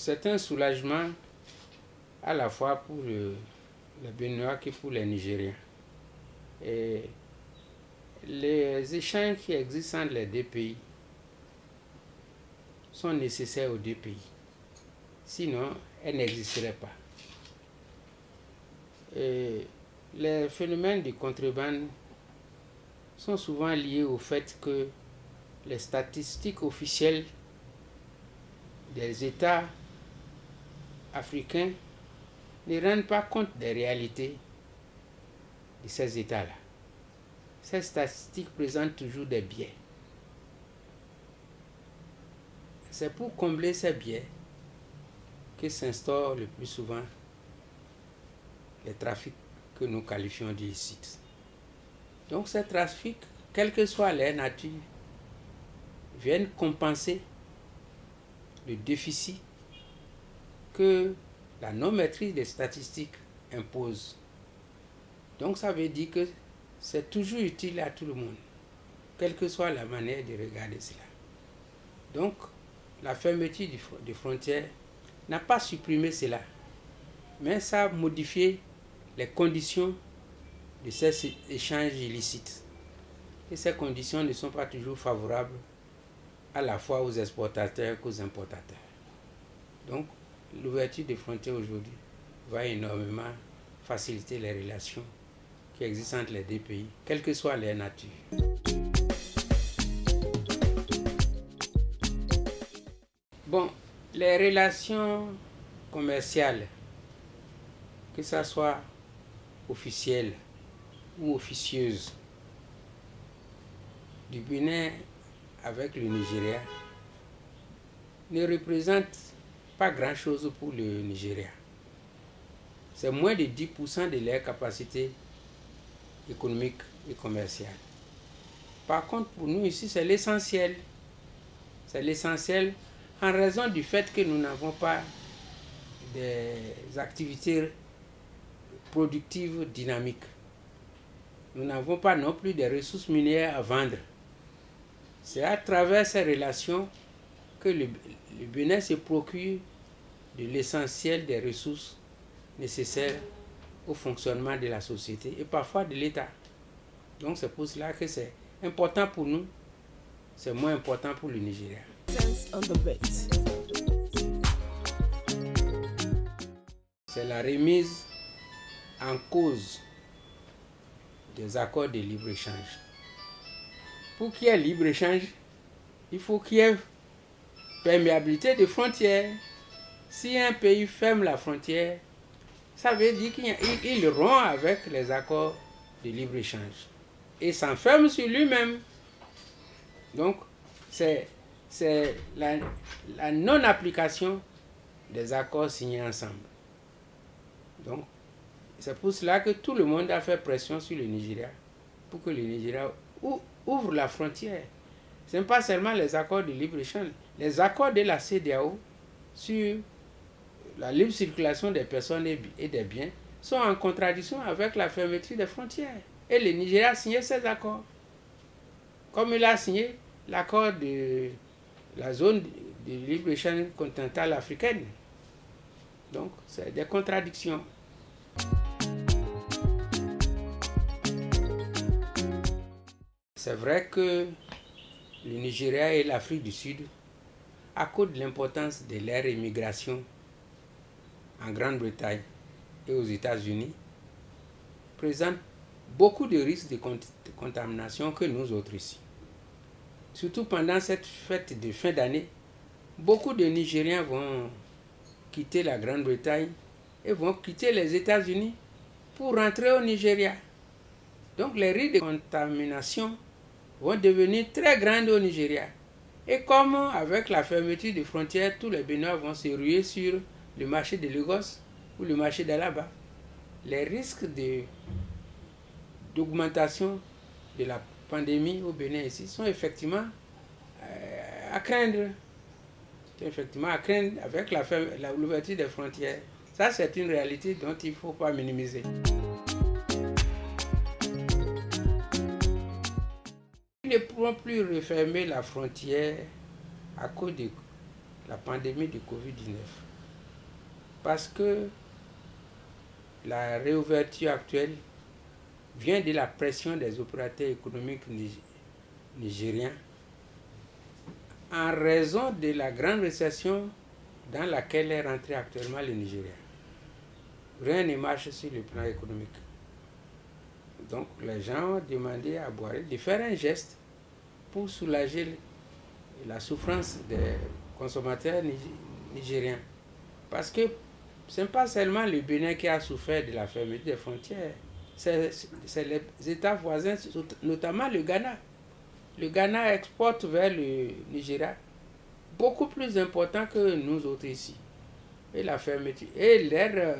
c'est un soulagement à la fois pour les Béninois que pour les Nigériens. Et les échanges qui existent entre les deux pays sont nécessaires aux deux pays. Sinon, elles n'existeraient pas. Et les phénomènes de contrebande sont souvent liés au fait que les statistiques officielles des États africains ne rendent pas compte des réalités de ces États-là. Ces statistiques présentent toujours des biais. C'est pour combler ces biais que s'instaurent le plus souvent les trafics que nous qualifions d'illicites. Donc ces trafics, quelle que soit leur nature, viennent compenser le déficit que la non-maîtrise des statistiques impose. Donc ça veut dire que c'est toujours utile à tout le monde, quelle que soit la manière de regarder cela. Donc la fermeture des frontières n'a pas supprimé cela, mais ça a modifié les conditions de ces échanges illicites. Et ces conditions ne sont pas toujours favorables à la fois aux exportateurs qu'aux importateurs. Donc, l'ouverture des frontières aujourd'hui va énormément faciliter les relations qui existent entre les deux pays, quelle que soit leur nature. Bon, les relations commerciales, que ce soit officielles ou officieuses, du Bénin avec le Nigeria ne représentent pas grand-chose pour le Nigeria. C'est moins de 10% de leur capacité économique et commerciale. Par contre, pour nous ici, c'est l'essentiel. C'est l'essentiel en raison du fait que nous n'avons pas des activités productives dynamiques. Nous n'avons pas non plus des ressources minières à vendre. C'est à travers ces relations que le Bénin se procure de l'essentiel des ressources nécessaires au fonctionnement de la société et parfois de l'État. Donc c'est pour cela que c'est important pour nous, c'est moins important pour le Nigeria. C'est la remise en cause des accords de libre-échange. Pour qu'il y ait libre-échange, il faut qu'il y ait perméabilité des frontières. Si un pays ferme la frontière, ça veut dire qu'il rompt avec les accords de libre-échange et s'enferme sur lui-même. Donc, c'est la non-application des accords signés ensemble. Donc, c'est pour cela que tout le monde a fait pression sur le Nigeria pour que le Nigeria ouvre la frontière. Ce n'est pas seulement les accords de libre-échange, les accords de la CEDEAO sur la libre circulation des personnes et des biens sont en contradiction avec la fermeture des frontières. Et le Nigeria a signé ces accords. Comme il a signé l'accord de la zone de libre-échange continentale africaine. Donc, c'est des contradictions. C'est vrai que le Nigeria et l'Afrique du Sud, à cause de l'importance de leur immigration en Grande-Bretagne et aux États-Unis, présentent beaucoup de risques de contamination que nous autres ici. Surtout pendant cette fête de fin d'année, beaucoup de Nigériens vont quitter la Grande-Bretagne et vont quitter les États-Unis pour rentrer au Nigeria. Donc les risques de contamination vont devenir très grands au Nigeria. Et comme avec la fermeture des frontières, tous les Béninois vont se ruer sur le marché de Lagos ou le marché d'Alaba, les risques d'augmentation de la pandémie au Bénin ici sont effectivement à craindre. Effectivement à craindre avec l'ouverture des frontières. Ça, c'est une réalité dont il ne faut pas minimiser. Ils ne pourront plus refermer la frontière à cause de la pandémie de Covid-19. parce que la réouverture actuelle vient de la pression des opérateurs économiques nigériens en raison de la grande récession dans laquelle est rentré actuellement le Nigeria. Rien ne marche sur le plan économique. Donc les gens ont demandé à Buhari de faire un geste pour soulager la souffrance des consommateurs nigériens. Parce que ce n'est pas seulement le Bénin qui a souffert de la fermeture des frontières, c'est les États voisins, notamment le Ghana. Le Ghana exporte vers le Nigeria beaucoup plus important que nous autres ici. Et la fermeture, et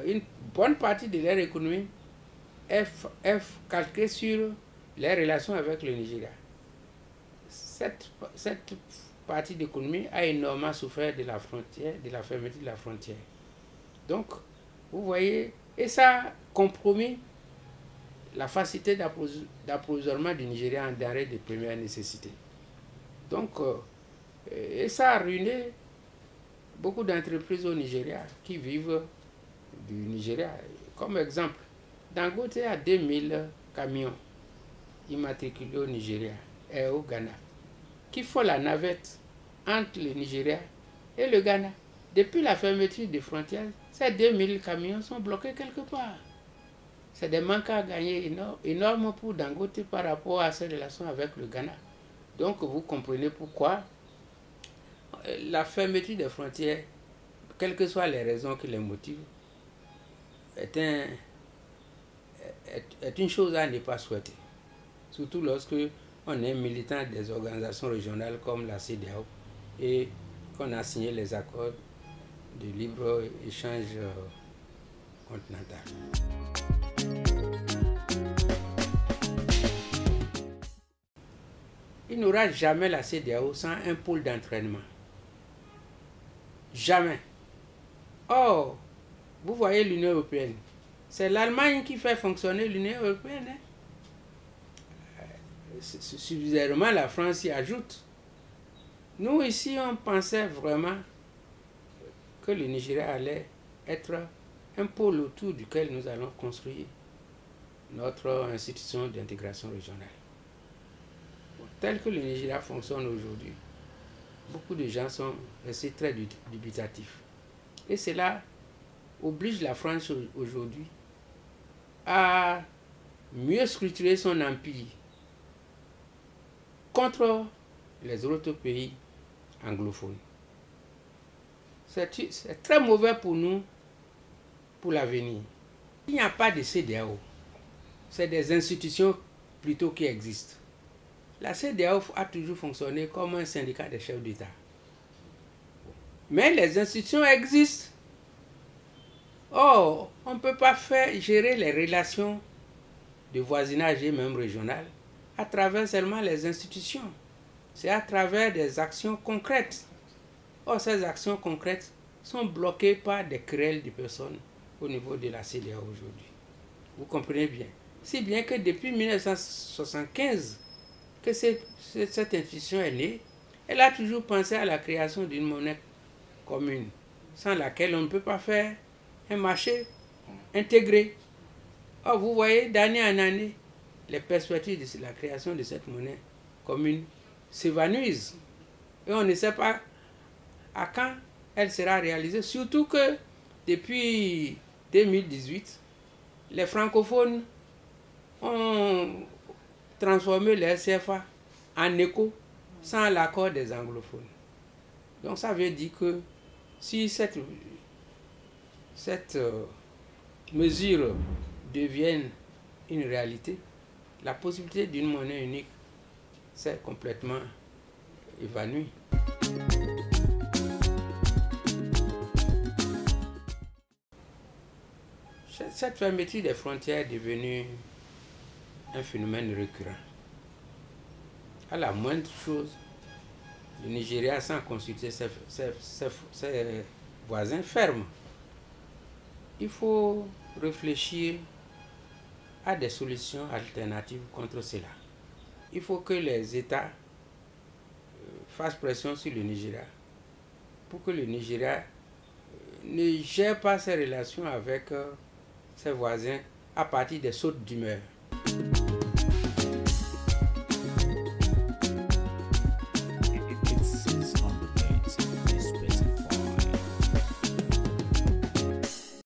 une bonne partie de leur économie est calquée sur les relations avec le Nigeria. Cette partie d'économie a énormément souffert de la frontière, de la fermeture de la frontière. Donc, vous voyez, et ça a compromis la facilité d'approvisionnement du Nigeria en denrées de première nécessité. Donc, et ça a ruiné beaucoup d'entreprises au Nigeria qui vivent du Nigeria. Comme exemple, Dangote a 2000 camions immatriculés au Nigeria et au Ghana qui font la navette entre le Nigeria et le Ghana. Depuis la fermeture des frontières, ces 2000 camions sont bloqués quelque part. C'est des manques à gagner énormes pour Dangote par rapport à ses relations avec le Ghana. Donc vous comprenez pourquoi la fermeture des frontières, quelles que soient les raisons qui les motivent, est une chose à ne pas souhaiter. Surtout lorsque on est militant des organisations régionales comme la CEDEAO et qu'on a signé les accords de libre-échange continental. Il n'y aura jamais la CEDEAO sans un pôle d'entraînement. Jamais. Or, vous voyez l'Union européenne. C'est l'Allemagne qui fait fonctionner l'Union européenne. Subsidiairement, la France y ajoute. Nous, ici, on pensait vraiment que le Nigeria allait être un pôle autour duquel nous allons construire notre institution d'intégration régionale. Tel que le Nigeria fonctionne aujourd'hui, beaucoup de gens sont restés très dubitatifs. Et cela oblige la France aujourd'hui à mieux structurer son empire contre les autres pays anglophones. C'est très mauvais pour nous, pour l'avenir. Il n'y a pas de CEDEAO. C'est des institutions plutôt qui existent. La CEDEAO a toujours fonctionné comme un syndicat des chefs d'État. Mais les institutions existent. Or, on ne peut pas gérer les relations de voisinage et même régional à travers seulement les institutions. C'est à travers des actions concrètes. Or, ces actions concrètes sont bloquées par des querelles de personnes au niveau de la CEDEAO aujourd'hui. Vous comprenez bien. Si bien que depuis 1975 que cette institution est née, elle a toujours pensé à la création d'une monnaie commune, sans laquelle on ne peut pas faire un marché intégré. Or, vous voyez, d'année en année, les perspectives de la création de cette monnaie commune s'évanouissent. Et on ne sait pas à quand elle sera réalisée. Surtout que depuis 2018, les francophones ont transformé les CFA en éco sans l'accord des anglophones. Donc ça veut dire que si cette mesure devient une réalité, la possibilité d'une monnaie unique s'est complètement évanouie. Cette fermeture des frontières est devenue un phénomène récurrent. À la moindre chose, le Nigeria, sans consulter ses voisins, ferme. Il faut réfléchir à des solutions alternatives contre cela. Il faut que les États fassent pression sur le Nigeria pour que le Nigeria ne gère pas ses relations avec ses voisins à partir des sautes d'humeur.